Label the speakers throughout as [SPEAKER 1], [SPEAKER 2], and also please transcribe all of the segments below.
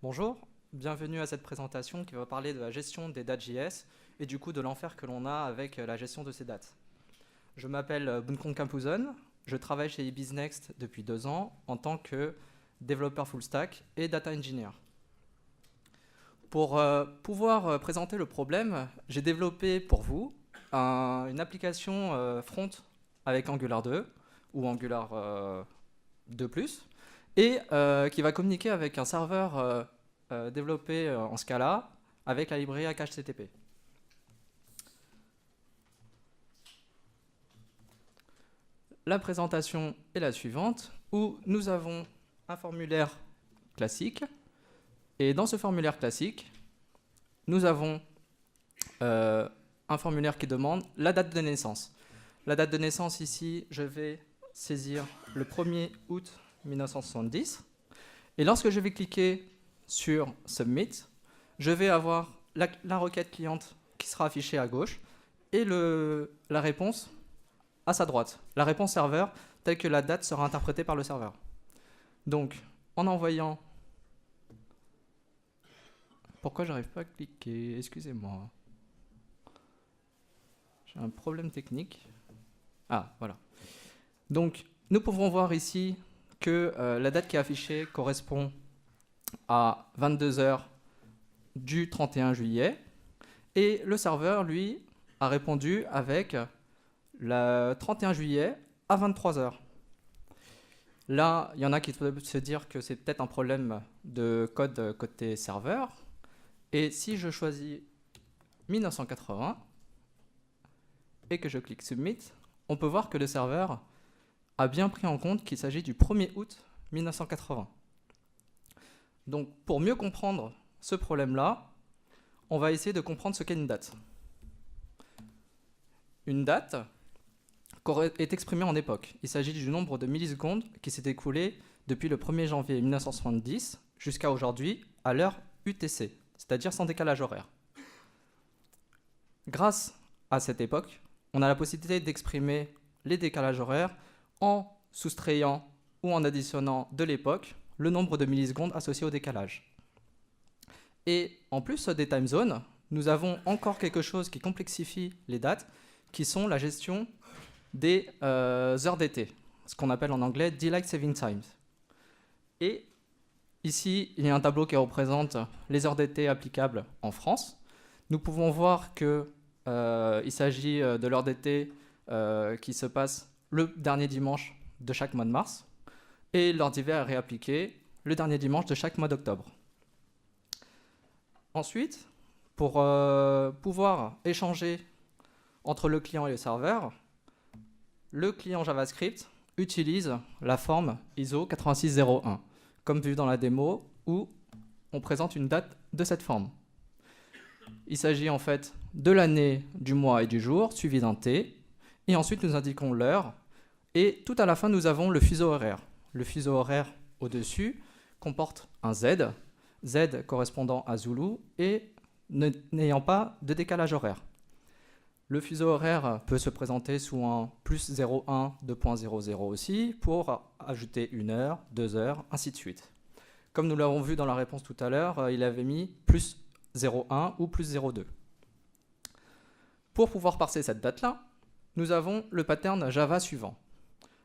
[SPEAKER 1] Bonjour, bienvenue à cette présentation qui va parler de la gestion des dates JS et du coup de l'enfer que l'on a avec la gestion de ces dates. Je m'appelle Bunkong Kampuzen, je travaille chez eBizNext depuis 2 ans en tant que développeur full stack et data engineer. Pour pouvoir présenter le problème, j'ai développé pour vous une application front avec Angular 2 ou Angular 2+, et qui va communiquer avec un serveur développé en Scala avec la librairie HTTP. La présentation est la suivante, où nous avons un formulaire classique, et dans ce formulaire classique, nous avons un formulaire qui demande la date de naissance. La date de naissance ici, je vais saisir le 1er août 1970, et lorsque je vais cliquer sur Submit, je vais avoir la requête cliente qui sera affichée à gauche et la réponse à sa droite, la réponse serveur telle que la date sera interprétée par le serveur. Donc, en envoyant... Pourquoi j'arrive pas à cliquer? Excusez-moi. J'ai un problème technique. Ah, voilà. Donc, nous pouvons voir ici que la date qui est affichée correspond à 22 heures du 31 juillet. Et le serveur, lui, a répondu avec le 31 juillet à 23 heures. Là, il y en a qui peuvent se dire que c'est peut-être un problème de code côté serveur. Et si je choisis 1980 et que je clique Submit, on peut voir que le serveur a bien pris en compte qu'il s'agit du 1er août 1980. Donc, pour mieux comprendre ce problème-là, on va essayer de comprendre ce qu'est une date. Une date est exprimée en époque. Il s'agit du nombre de millisecondes qui s'est écoulé depuis le 1er janvier 1970 jusqu'à aujourd'hui à l'heure UTC, c'est-à-dire sans décalage horaire. Grâce à cette époque, on a la possibilité d'exprimer les décalages horaires en soustrayant ou en additionnant de l'époque le nombre de millisecondes associés au décalage. Et en plus des time zones, nous avons encore quelque chose qui complexifie les dates, qui sont la gestion des heures d'été, ce qu'on appelle en anglais Daylight Saving Times. Et ici, il y a un tableau qui représente les heures d'été applicables en France. Nous pouvons voir qu'il s'agit de l'heure d'été qui se passe le dernier dimanche de chaque mois de mars, et l'heure d'hiver est réappliquée le dernier dimanche de chaque mois d'octobre. Ensuite, pour pouvoir échanger entre le client et le serveur, le client JavaScript utilise la forme ISO 8601, comme vu dans la démo, où on présente une date de cette forme. Il s'agit en fait de l'année, du mois et du jour, suivi d'un T, et ensuite nous indiquons l'heure, et tout à la fin nous avons le fuseau horaire. Le fuseau horaire au-dessus comporte un Z, Z correspondant à Zulu et n'ayant pas de décalage horaire. Le fuseau horaire peut se présenter sous un plus 0,1, 2.00 aussi, pour ajouter 1 heure, 2 heures, ainsi de suite. Comme nous l'avons vu dans la réponse tout à l'heure, il avait mis plus 0,1 ou plus 0,2. Pour pouvoir parser cette date-là, nous avons le pattern Java suivant.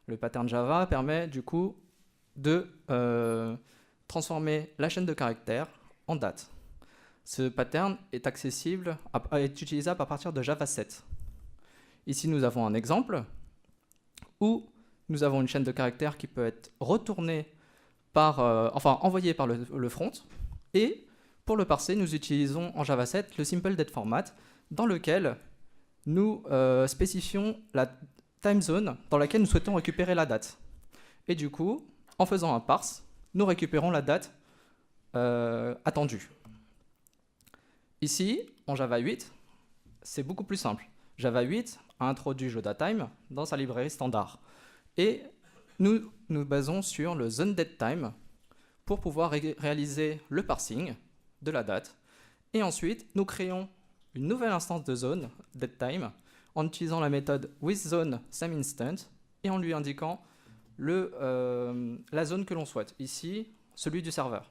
[SPEAKER 1] Le pattern Java permet du coup de transformer la chaîne de caractères en date. Ce pattern est accessible, est utilisable à partir de Java 7. Ici, nous avons un exemple où nous avons une chaîne de caractères qui peut être retournée envoyée par le front. Et pour le parser, nous utilisons en Java 7 le simple date format, dans lequel nous spécifions la time zone dans laquelle nous souhaitons récupérer la date. Et du coup, en faisant un parse, nous récupérons la date attendue. Ici, en Java 8, c'est beaucoup plus simple. Java 8 a introduit JodaTime dans sa librairie standard. Et nous nous basons sur le ZoneDateTime pour pouvoir réaliser le parsing de la date. Et ensuite, nous créons une nouvelle instance de ZoneDateTime en utilisant la méthode withZoneSameInstant et en lui indiquant la zone que l'on souhaite. Ici, celui du serveur.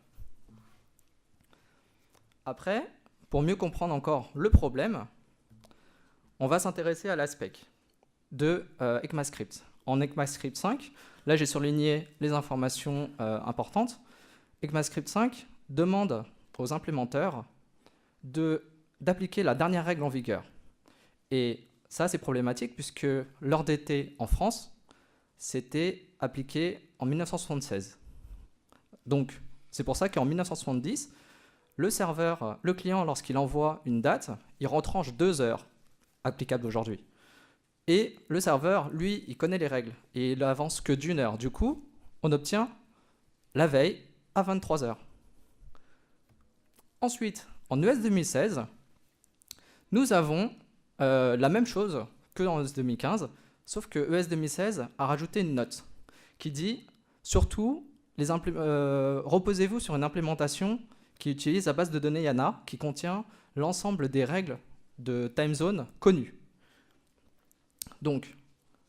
[SPEAKER 1] Après, pour mieux comprendre encore le problème, on va s'intéresser à l'aspect de ECMAScript. En ECMAScript 5, là j'ai surligné les informations importantes. ECMAScript 5 demande aux implémenteurs d'appliquer la dernière règle en vigueur. Et ça, c'est problématique puisque l'ORDT en France, c'était appliqué en 1976. Donc, c'est pour ça qu'en 1970, le client, lorsqu'il envoie une date, il retranche 2 heures applicables aujourd'hui. Et le serveur, lui, il connaît les règles et il avance que d'1 heure. Du coup, on obtient la veille à 23 heures. Ensuite, en ES 2016, nous avons la même chose que dans ES 2015, sauf que ES 2016 a rajouté une note qui dit surtout reposez-vous sur une implémentation qui utilise la base de données YANA qui contient l'ensemble des règles de time zone connues. Donc,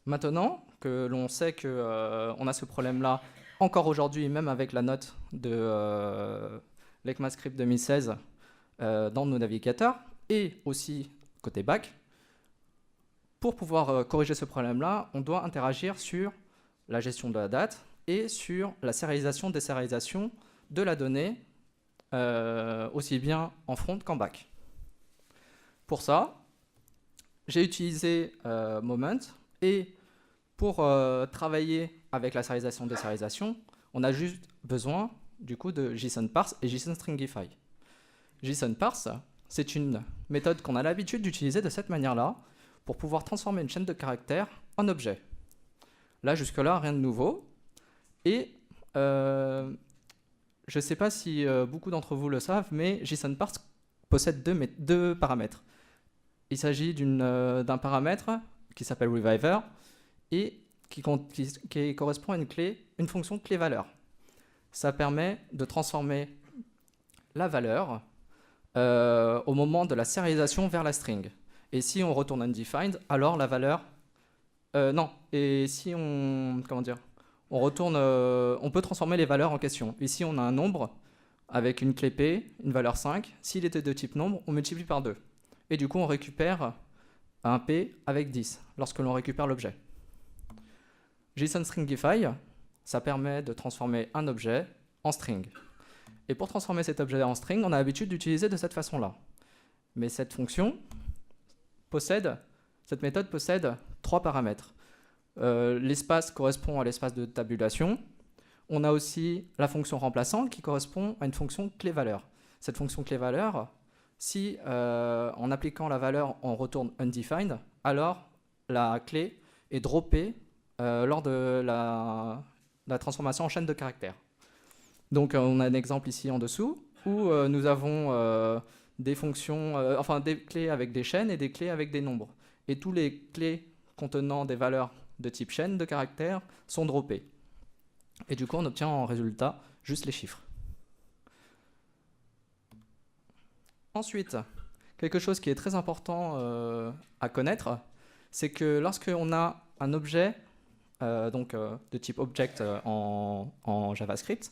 [SPEAKER 1] maintenant que l'on sait qu'on a ce problème-là encore aujourd'hui, même avec la note de l'ECMAScript 2016 dans nos navigateurs, et aussi côté back, pour pouvoir corriger ce problème-là, on doit interagir sur la gestion de la date et sur la sérialisation, désérialisation de la donnée, aussi bien en front qu'en back. Pour ça, j'ai utilisé Moment, et pour travailler avec la sérialisation, désérialisation, on a juste besoin du coup de JSON parse et JSON stringify. JSON parse, c'est une méthode qu'on a l'habitude d'utiliser de cette manière-là pour pouvoir transformer une chaîne de caractères en objet. Là, jusque-là, rien de nouveau. Et je ne sais pas si beaucoup d'entre vous le savent, mais JSON parse possède deux paramètres. Il s'agit d'un paramètre qui s'appelle reviver et qui correspond à une fonction clé-valeur. Ça permet de transformer la valeur au moment de la sérialisation vers la string. Et si on retourne undefined, alors la valeur... non, et si on... Comment dire, on retourne... on peut transformer les valeurs en question. Ici, on a un nombre avec une clé P, une valeur 5. S'il était de type nombre, on multiplie par 2. Et du coup, on récupère un P avec 10 lorsque l'on récupère l'objet. JSON stringify, ça permet de transformer un objet en string. Et pour transformer cet objet en string, on a l'habitude d'utiliser de cette façon-là. Mais cette méthode possède 3 paramètres. L'espace correspond à l'espace de tabulation. On a aussi la fonction remplaçant qui correspond à une fonction clé-valeur. Cette fonction clé-valeur, si en appliquant la valeur on retourne undefined, alors la clé est droppée lors de la transformation en chaîne de caractères. Donc on a un exemple ici en dessous où nous avons des fonctions, des clés avec des chaînes et des clés avec des nombres. Et tous les clés contenant des valeurs de type chaîne de caractères sont droppées. Et du coup on obtient en résultat juste les chiffres. Ensuite, quelque chose qui est très important à connaître, c'est que lorsqu'on a un objet de type object en JavaScript,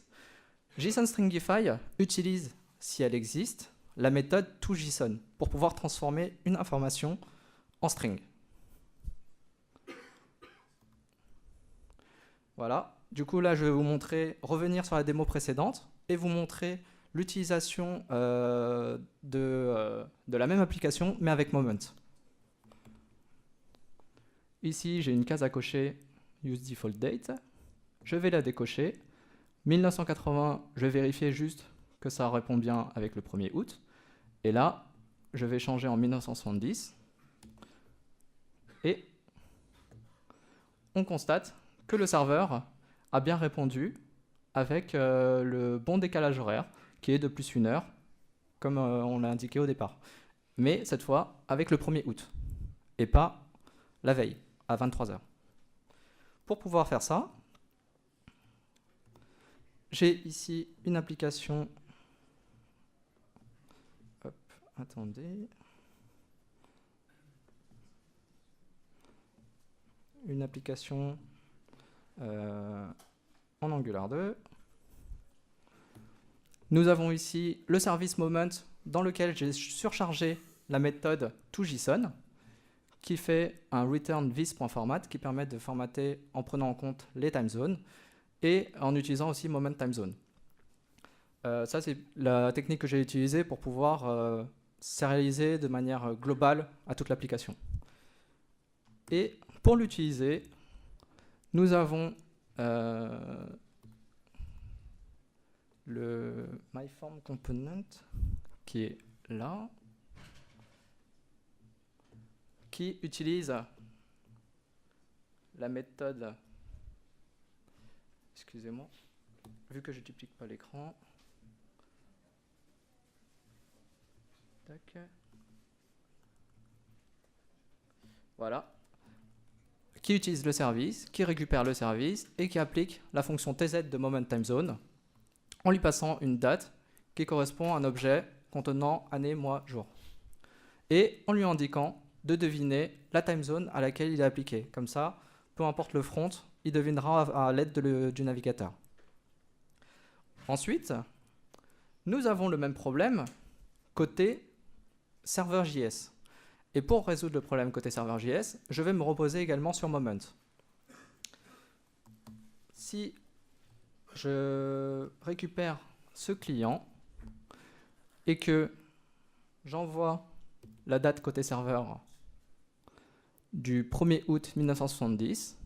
[SPEAKER 1] JSON stringify utilise, si elle existe, la méthode toJSON pour pouvoir transformer une information en string. Voilà. Du coup, là, je vais vous revenir sur la démo précédente et vous montrer l'utilisation de la même application, mais avec Moment. Ici, j'ai une case à cocher, Use Default Date. Je vais la décocher. 1980, je vais vérifier juste que ça répond bien avec le 1er août. Et là, je vais changer en 1970. Et on constate que le serveur a bien répondu avec le bon décalage horaire, qui est de plus 1 heure, comme on l'a indiqué au départ. Mais cette fois, avec le 1er août, et pas la veille, à 23 heures. Pour pouvoir faire ça, j'ai ici une application. Hop, attendez. Une application en Angular 2. Nous avons ici le service Moment dans lequel j'ai surchargé la méthode toJSON qui fait un return this.format qui permet de formater en prenant en compte les time zones et en utilisant aussi moment time zone. Ça, c'est la technique que j'ai utilisée pour pouvoir sérialiser de manière globale à toute l'application. Et pour l'utiliser, nous avons le myForm component qui est là, qui utilise la méthode, excusez-moi, vu que je ne duplique pas l'écran, voilà, qui utilise le service, qui récupère le service et qui applique la fonction tz de moment time zone en lui passant une date qui correspond à un objet contenant année, mois, jour. Et en lui indiquant de deviner la time zone à laquelle il est appliqué. Comme ça, peu importe le front, il devinera à l'aide du navigateur. Ensuite, nous avons le même problème côté serveur JS. Et pour résoudre le problème côté serveur JS, je vais me reposer également sur Moment. Si je récupère ce client et que j'envoie la date côté serveur du 1er août 1970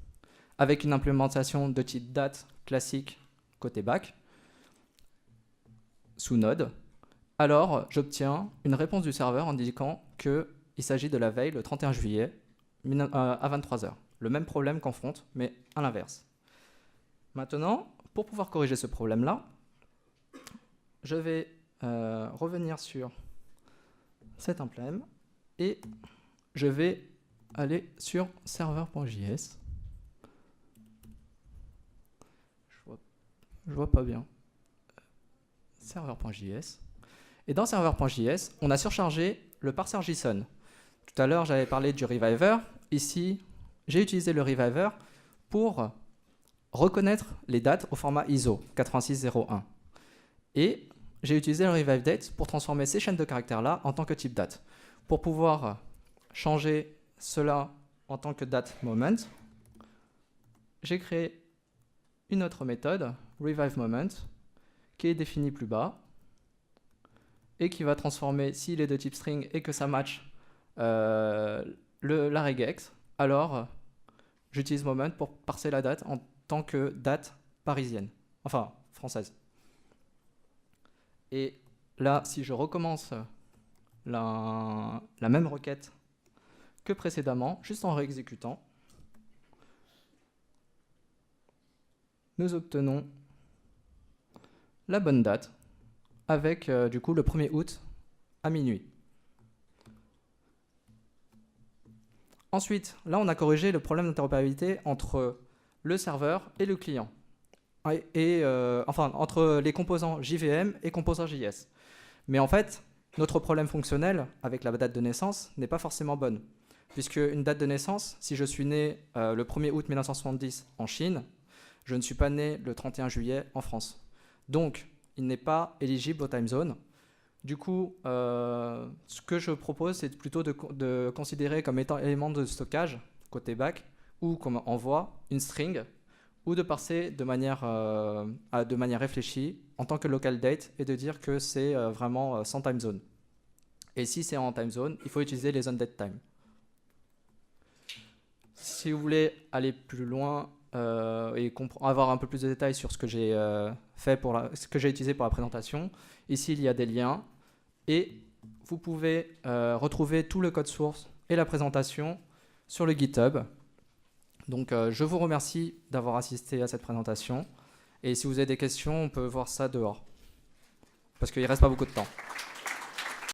[SPEAKER 1] avec une implémentation de type date classique côté back sous Node, alors j'obtiens une réponse du serveur indiquant qu'il s'agit de la veille, le 31 juillet à 23 h. Le même problème qu'en front, mais à l'inverse. Maintenant, pour pouvoir corriger ce problème-là, je vais revenir sur cet emblème et je vais aller sur serveur.js. Je vois pas bien. Serveur.js. Et dans serveur.js, on a surchargé le parseur JSON. Tout à l'heure, j'avais parlé du reviver. Ici, j'ai utilisé le reviver pour reconnaître les dates au format ISO 8601. Et j'ai utilisé le revive date pour transformer ces chaînes de caractères-là en tant que type date. Pour pouvoir changer cela en tant que date moment, j'ai créé une autre méthode, revive moment, qui est définie plus bas et qui va transformer, s'il est de type string et que ça match la regex, alors j'utilise moment pour parser la date en tant que date parisienne, enfin française. Et là, si je recommence la même requête que précédemment, juste en réexécutant, nous obtenons la bonne date avec du coup le 1er août à minuit. Ensuite, là on a corrigé le problème d'interopérabilité entre le serveur et le client. Enfin, entre les composants JVM et composants JS. Mais en fait, notre problème fonctionnel avec la date de naissance n'est pas forcément bonne. Puisque une date de naissance, si je suis né le 1er août 1970 en Chine, je ne suis pas né le 31 juillet en France. Donc, il n'est pas éligible au time zone. Du coup, ce que je propose, c'est plutôt de considérer comme étant élément de stockage, côté back, ou comme envoi, une string, ou de parser de manière réfléchie en tant que local date et de dire que c'est vraiment sans time zone. Et si c'est en time zone, il faut utiliser les onDateTime. Si vous voulez aller plus loin et avoir un peu plus de détails sur ce que j'ai ce que j'ai utilisé pour la présentation, ici il y a des liens et vous pouvez retrouver tout le code source et la présentation sur le GitHub. Donc je vous remercie d'avoir assisté à cette présentation et si vous avez des questions, on peut voir ça dehors parce qu'il ne reste pas beaucoup de temps.